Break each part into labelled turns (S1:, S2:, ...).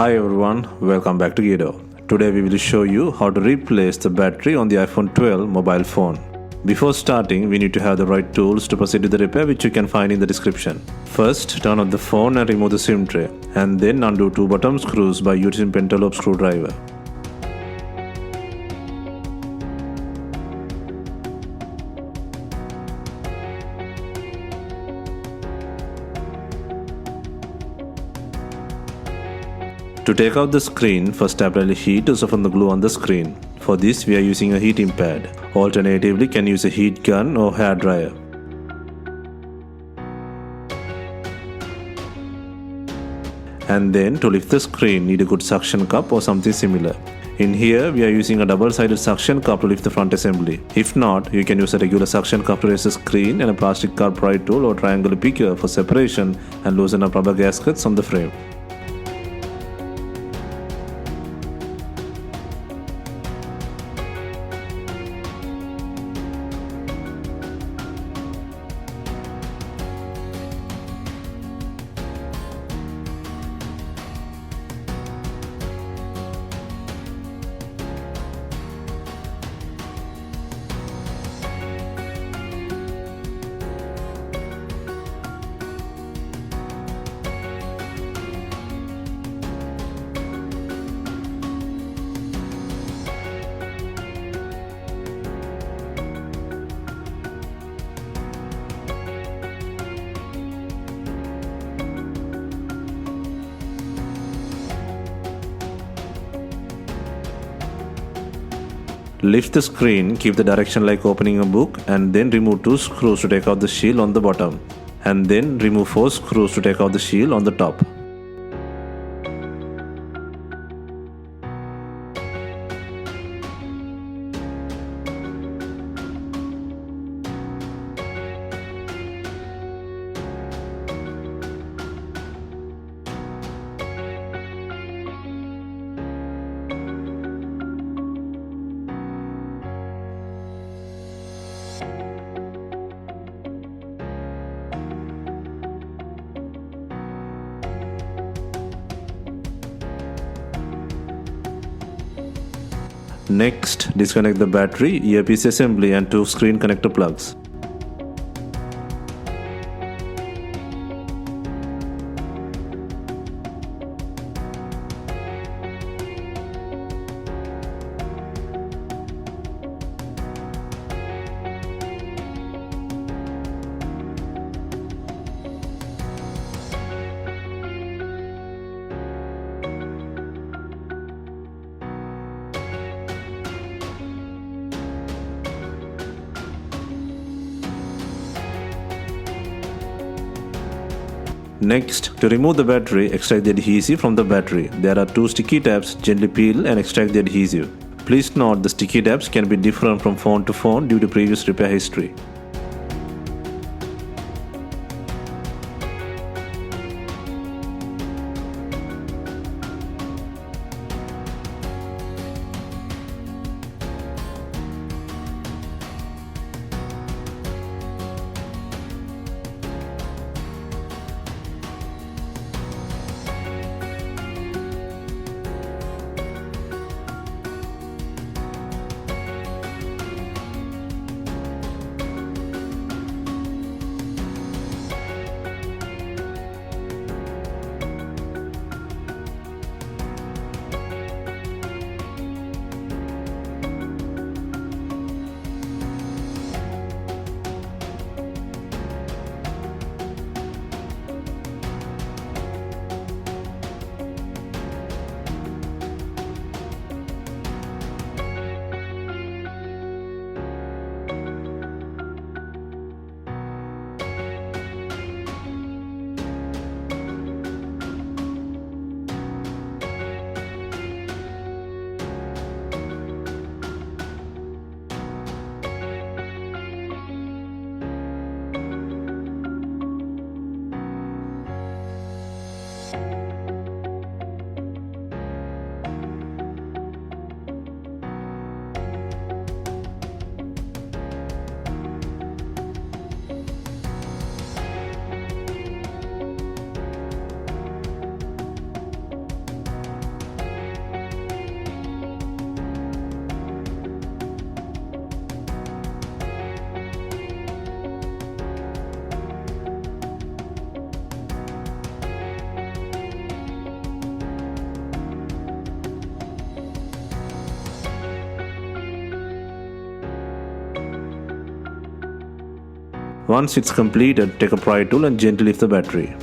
S1: Hi everyone, welcome back to DYOR. Today we will show you how to replace the battery on the iPhone 12 mobile phone. Before starting, we need to have the right tools to proceed with the repair, which you can find in the description. First, turn off the phone and remove the SIM tray, and then undo two bottom screws by using pentalobe screwdriver. To take out the screen, first apply heat to soften the glue on the screen. For this, we are using a heating pad. Alternatively, can use a heat gun or hair dryer. And then, to lift the screen, need a good suction cup or something similar. In here, we are using a double-sided suction cup to lift the front assembly. If not, you can use a regular suction cup to raise the screen and a plastic car pry tool or triangular picker for separation and loosen up rubber gaskets on the frame. Lift the screen, keep the direction like opening a book, and then remove two screws to take out the shield on the bottom, and then remove four screws to take out the shield on the top. Next, disconnect the battery, earpiece assembly and two screen connector plugs. Next, to remove the battery, extract the adhesive from the battery. There are two sticky tabs, gently peel and extract the adhesive. Please note the sticky tabs can be different from phone to phone due to previous repair history. Once it's completed, take a pry tool and gently lift the battery.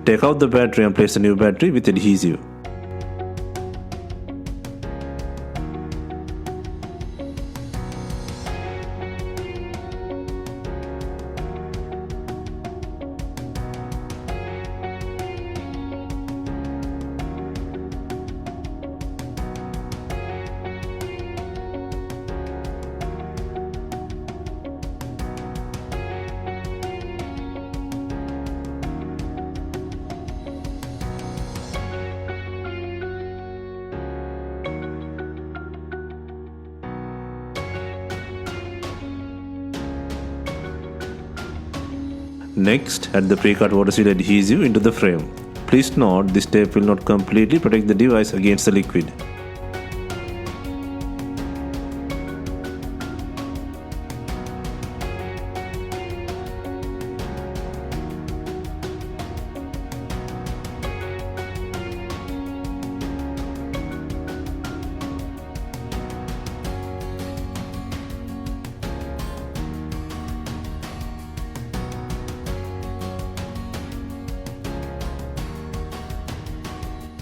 S1: Take out the battery and place the new battery with adhesive. Next, add the pre-cut water seal adhesive into the frame. Please note, this tape will not completely protect the device against the liquid.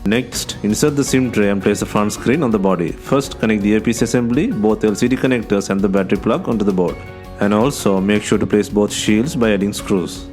S1: Next, insert the SIM tray and place the front screen on the body. First, connect the earpiece assembly, both LCD connectors and the battery plug onto the board. And also, make sure to place both shields by adding screws.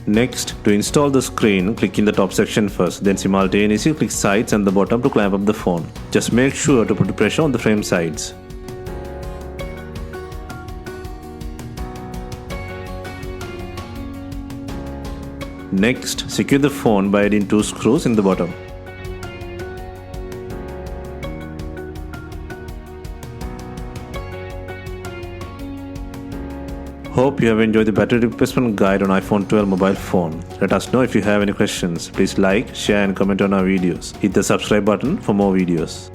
S1: Next, to install the screen, click in the top section first, then simultaneously click sides and the bottom to clamp up the phone. Just make sure to put pressure on the frame sides. Next, secure the phone by adding 2 screws in the bottom. Hope you have enjoyed the battery replacement guide on iPhone 12 mobile phone. Let us know if you have any questions. Please like, share and comment on our videos. Hit the subscribe button for more videos.